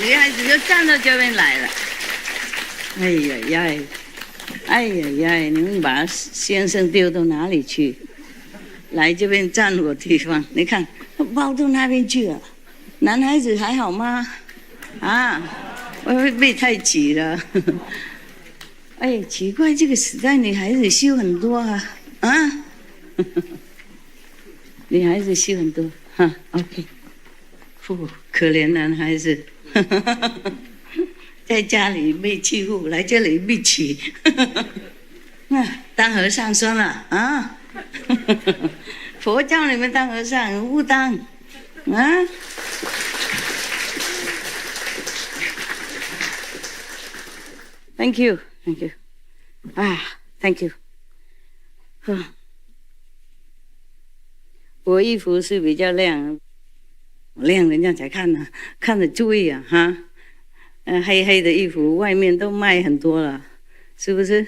女孩子就站到这边来了。哎呀呀，哎呀呀，你们把先生丢到哪里去？来这边占我地方，你看抱到那边去了。男孩子还好吗？啊，会不会被太挤了？哎，奇怪，这个时代女孩子修很多啊，啊，女孩子修很多，哈 ，OK， 可怜男孩子，在家里被欺负，来这里被娶，当和尚算了啊，佛教你们当和尚，不当啊。Thank you. Thank you. Thank you. 我衣服是比较亮，亮人家才看呢，看着注意啊哈。黑黑的衣服外面都卖很多了，是不是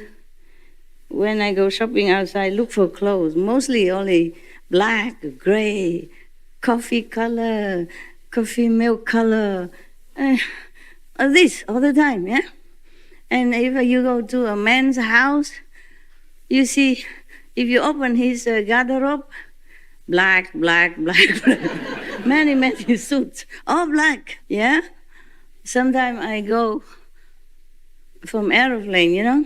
？When I go shopping outside, look for clothes. Mostly only black, gray, coffee color, coffee milk color. This all the time, yeah. And if you go to a man's house, you see, if you open his garderobe, black, black, black, black. many suits, all black, yeah? Sometimes I go from aeroplane, you know,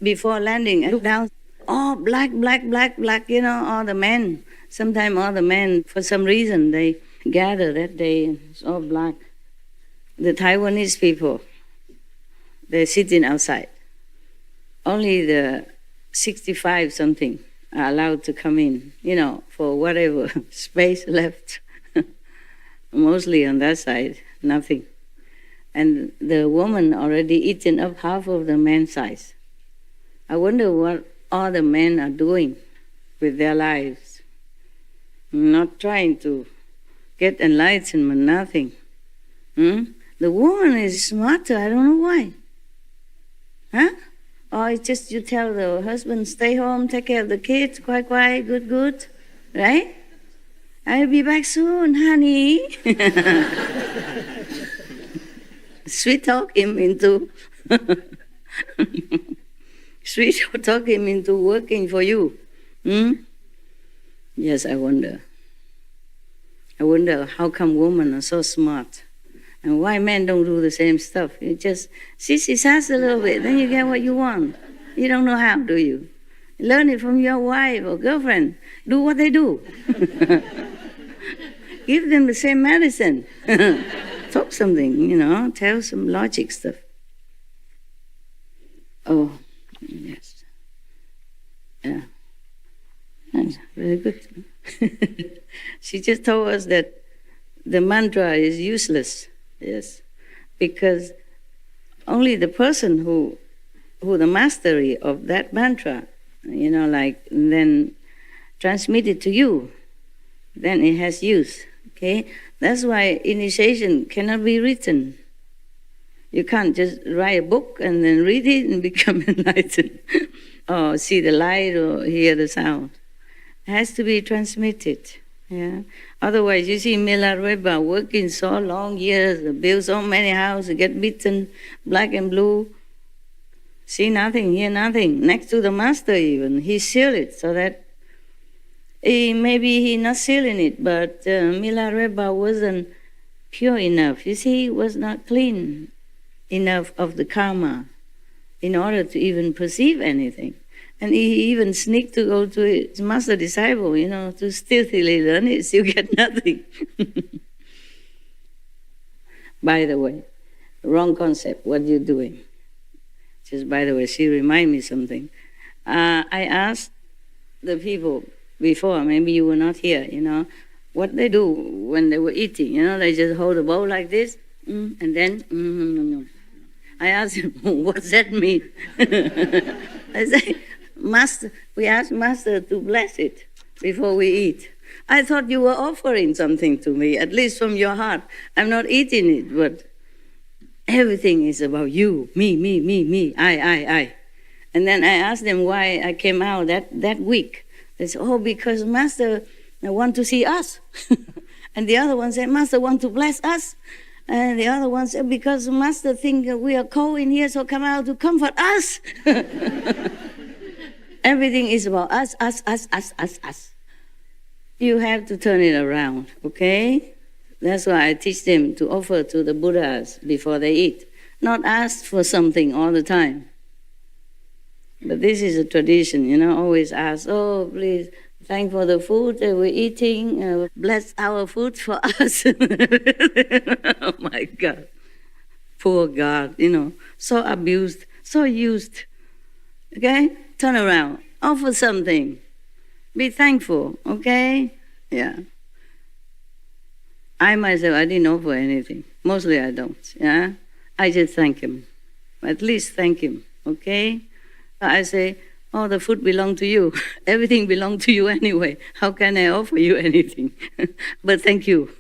before landing, I look down, all black, black, black, black, you know, all the men. Sometimes all the men, for some reason, they gather that day, it's all black. The Taiwanese people, they're sitting outside. Only the 65 something are allowed to come in, you know, for whatever space left. Mostly on that side, nothing. And the woman already eaten up half of the man's size. I wonder what all the men are doing with their lives. Not trying to get enlightenment, nothing. The woman is smarter, I don't know why. Huh? Or it's just you tell the husband, stay home, take care of the kids, quiet, good, right? I'll be back soon, honey. Sweet talk him into working for you. Yes, I wonder. I wonder how come women are so smart. And why men don't do the same stuff? You just sissy sass a little bit, then you get what you want. You don't know how, do you? Learn it from your wife or girlfriend. Do what they do. Give them the same medicine. Talk something, you know, tell some logic stuff. Oh, yes. Yeah. That's very good. She just told us that the mantra is useless. Yes, because only the person who the mastery of that mantra, you know, like then transmit it to you, then it has use. Okay, that's why initiation cannot be written. You can't just write a book and then read it and become enlightened, or see the light or hear the sound. It has to be transmitted. Yeah. Otherwise, you see Milarepa working so long years, build so many houses, get beaten, black and blue, see nothing, hear nothing. Next to the master even, he sealed it so that maybe he not sealing it, but Milarepa wasn't pure enough. You see, he was not clean enough of the karma in order to even perceive anything. And he even sneaked to go to his master disciple, you know, to stealthily learn it, still get nothing. By the way, wrong concept, what are you doing? Just by the way, she reminded me something. I asked the people before, maybe you were not here, you know, what they do when they were eating. You know, they just hold a bowl like this, and then, I asked him, what's that mean? I say, Master, we asked Master to bless it before we eat. I thought you were offering something to me, at least from your heart. I'm not eating it, but everything is about you, me, I. And then I asked them why I came out that week. They said, oh, because Master want to see us. And the other one said, Master want to bless us. And the other one said, because the master think we are cold in here, so come out to comfort us. Everything is about us, us, us, us, us, us. You have to turn it around, okay? That's why I teach them to offer to the Buddhas before they eat. Not ask for something all the time. But this is a tradition, always ask, oh, please, thank for the food that we're eating. Bless our food for us. Oh, my God. Poor God, so abused, so used. Okay? Turn around. Offer something. Be thankful, okay? Yeah. I myself, I didn't offer anything. Mostly I don't, yeah? I just thank him. At least thank him, okay? I say, oh, the food belongs to you. Everything belongs to you anyway. How can I offer you anything? But thank you.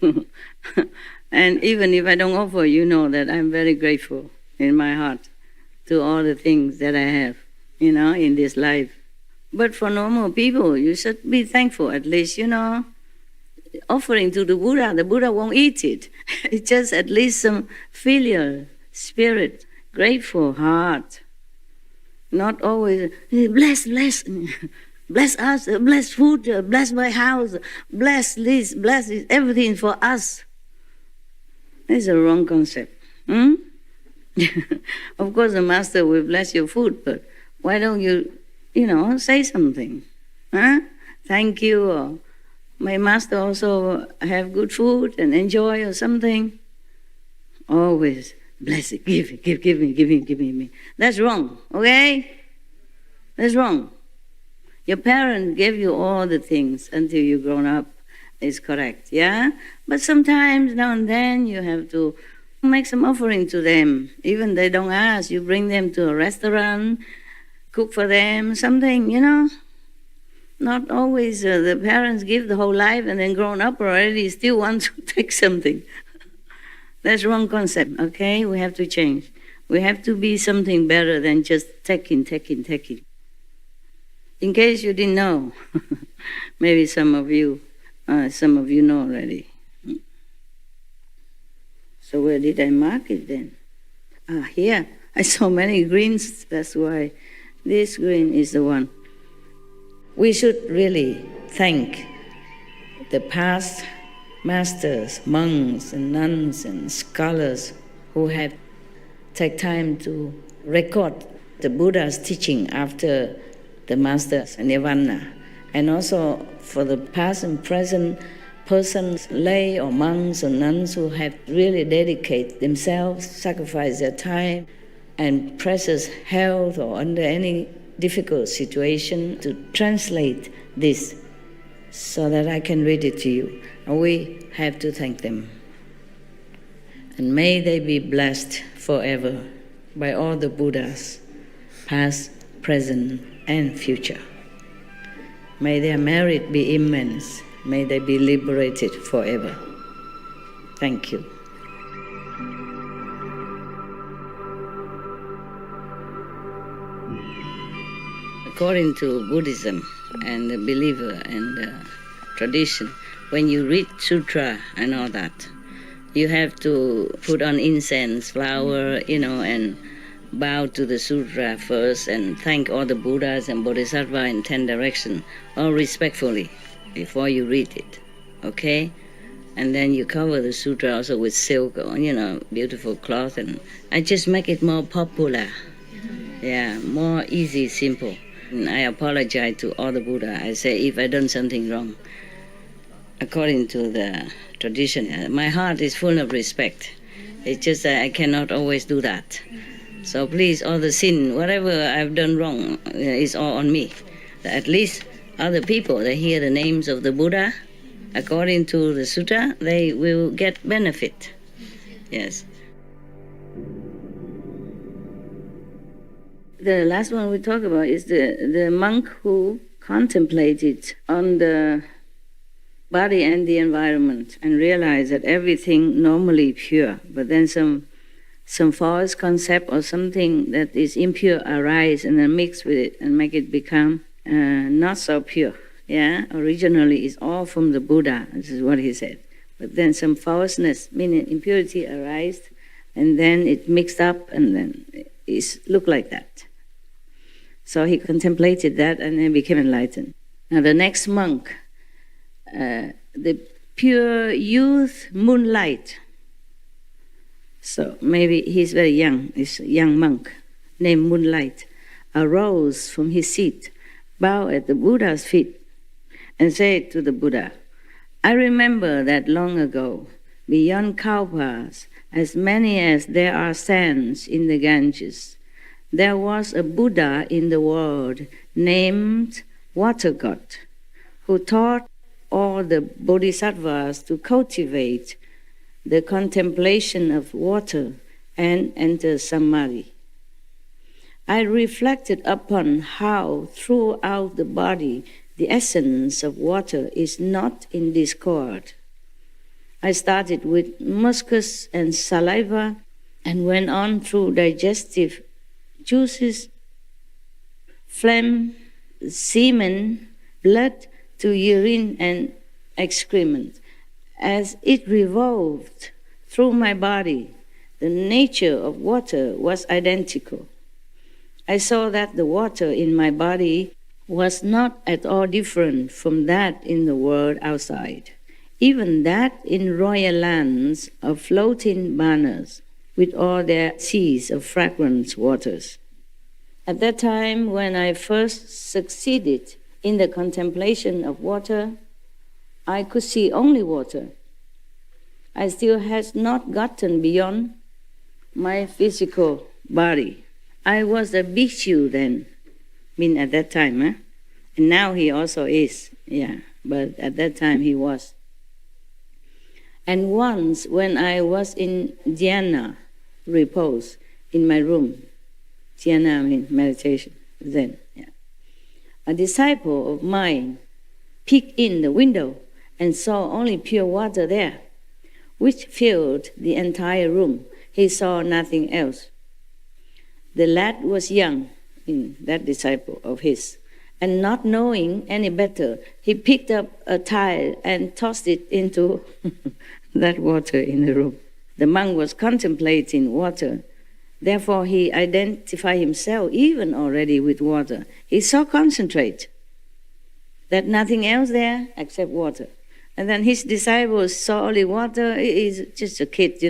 And even if I don't offer, you know that I'm very grateful in my heart to all the things that I have, in this life. But for normal people, you should be thankful at least, offering to the Buddha won't eat it. It's just at least some filial spirit, grateful heart. Not always, bless, bless us, bless food, bless my house, bless this, everything for us. It's a wrong concept. Of course, the master will bless your food, but why don't you, say something? Huh? Thank you, or my master also have good food and enjoy or something. Always bless it, give me. That's wrong, okay? That's wrong. Your parents gave you all the things until you grown up. Is correct, yeah? But sometimes, now and then, you have to make some offering to them. Even they don't ask, you bring them to a restaurant, cook for them, something, Not always the parents give the whole life and then grown up already still want to take something. That's wrong concept, okay? We have to change. We have to be something better than just taking. In case you didn't know, maybe some of you know already. So where did I mark it then? Here. I saw many greens, that's why this green is the one. We should really thank the past masters, monks and nuns and scholars who have taken time to record the Buddha's teaching after the master's nirvana. And also for the past and present persons, lay or monks or nuns who have really dedicated themselves, sacrificed their time and precious health or under any difficult situation to translate this so that I can read it to you. And we have to thank them. And may they be blessed forever by all the Buddhas, past, present, and future. May their merit be immense. May they be liberated forever. Thank you. According to Buddhism and the believer and the tradition, when you read sutra and all that, you have to put on incense, flower, and bow to the sutra first and thank all the Buddhas and Bodhisattva in 10 directions, all respectfully, before you read it, okay? And then you cover the sutra also with silk or, beautiful cloth, and I just make it more popular. Yeah, more easy, simple. And I apologize to all the Buddha. I say if I done something wrong, according to the tradition, my heart is full of respect. It's just that I cannot always do that. So please, all the sin, whatever I've done wrong, is all on me. At least other people, they hear the names of the Buddha, according to the sutta, they will get benefit. Yes. The last one we talk about is the monk who contemplated on the body and the environment and realized that everything normally pure, but then some false concept or something that is impure arise and then mix with it and make it become not so pure. Yeah, originally it's all from the Buddha. This is what he said. but then some foulness, meaning impurity, arised, and then it mixed up, and then it looked like that. So he contemplated that and then became enlightened. Now the next monk, the pure youth moonlight. So maybe he's very young, he's a young monk named Moonlight, arose from his seat, bowed at the Buddha's feet, and said to the Buddha, I remember that long ago, beyond Kalpas, as many as there are sands in the Ganges, there was a Buddha in the world named Water God, who taught all the bodhisattvas to cultivate the contemplation of water and enter samadhi. I reflected upon how throughout the body the essence of water is not in discord. I started with mucus and saliva and went on through digestive juices, phlegm, semen, blood to urine and excrement. As it revolved through my body, the nature of water was identical. I saw that the water in my body was not at all different from that in the world outside, even that in royal lands of floating banners with all their seas of fragrant waters. At that time, when I first succeeded in the contemplation of water, I could see only water. I still had not gotten beyond my physical body. I was a bhikshu then, at that time, and now he also is, but at that time he was. And once when I was in dhyana, repose, in my room, dhyana means meditation, Zen, a disciple of mine peeked in the window and saw only pure water there, which filled the entire room. He saw nothing else. The lad was young, that disciple of his, and not knowing any better, he picked up a tile and tossed it into that water in the room. The monk was contemplating water. Therefore, he identified himself even already with water. He so concentrated that nothing else there except water. And then his disciples saw only water. He's just a kid,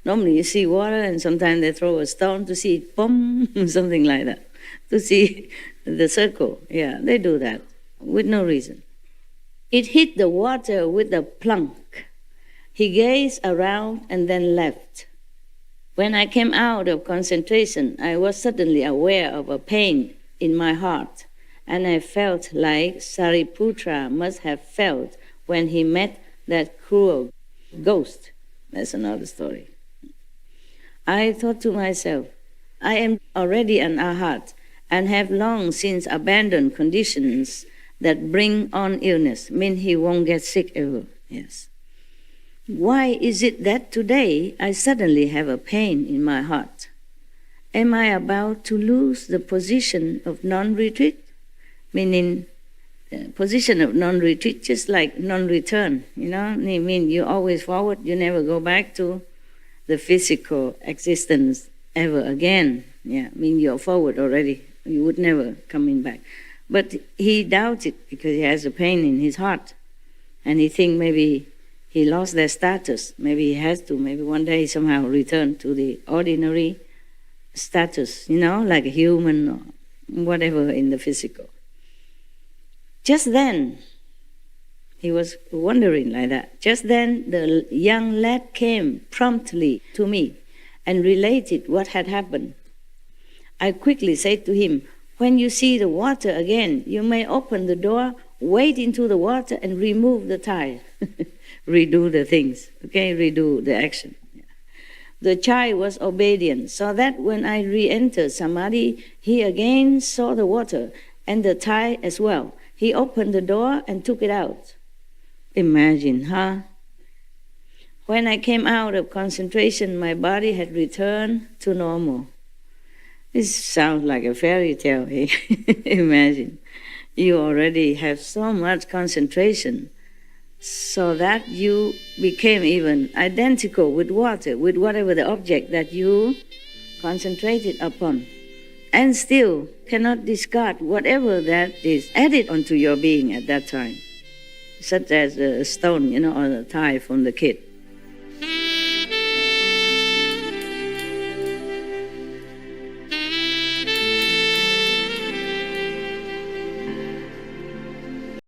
Normally you see water and sometimes they throw a stone to see it, boom, something like that. To see the circle. Yeah, they do that with no reason. It hit the water with a plunk. He gazed around and then left. When I came out of concentration, I was suddenly aware of a pain in my heart, and I felt like Sariputra must have felt when he met that cruel ghost. That's another story. I thought to myself, I am already an arhat and have long since abandoned conditions that bring on illness, mean he won't get sick ever. Yes. Why is it that today I suddenly have a pain in my heart? Am I about to lose the position of non-retreat? Meaning, position of non-retreat, just like non-return, I mean, you always forward, you never go back to the physical existence ever again. I mean, you're forward already. You would never coming back. But he doubted because he has a pain in his heart. And he think maybe he lost their status. Maybe he has to. Maybe one day he somehow return to the ordinary status, like a human or whatever in the physical. Just then, he was wondering like that. Just then, the young lad came promptly to me and related what had happened. I quickly said to him, when you see the water again, you may open the door, wade into the water and remove the tile. Redo the things, redo the action. The child was obedient, so that when I re-entered Samadhi, he again saw the water and the tile as well. He opened the door and took it out. Imagine, When I came out of concentration, my body had returned to normal. This sounds like a fairy tale. Imagine, you already have so much concentration so that you became even identical with water, with whatever the object that you concentrated upon, and still cannot discard whatever that is added onto your being at that time, such as a stone, or the tie from the kid.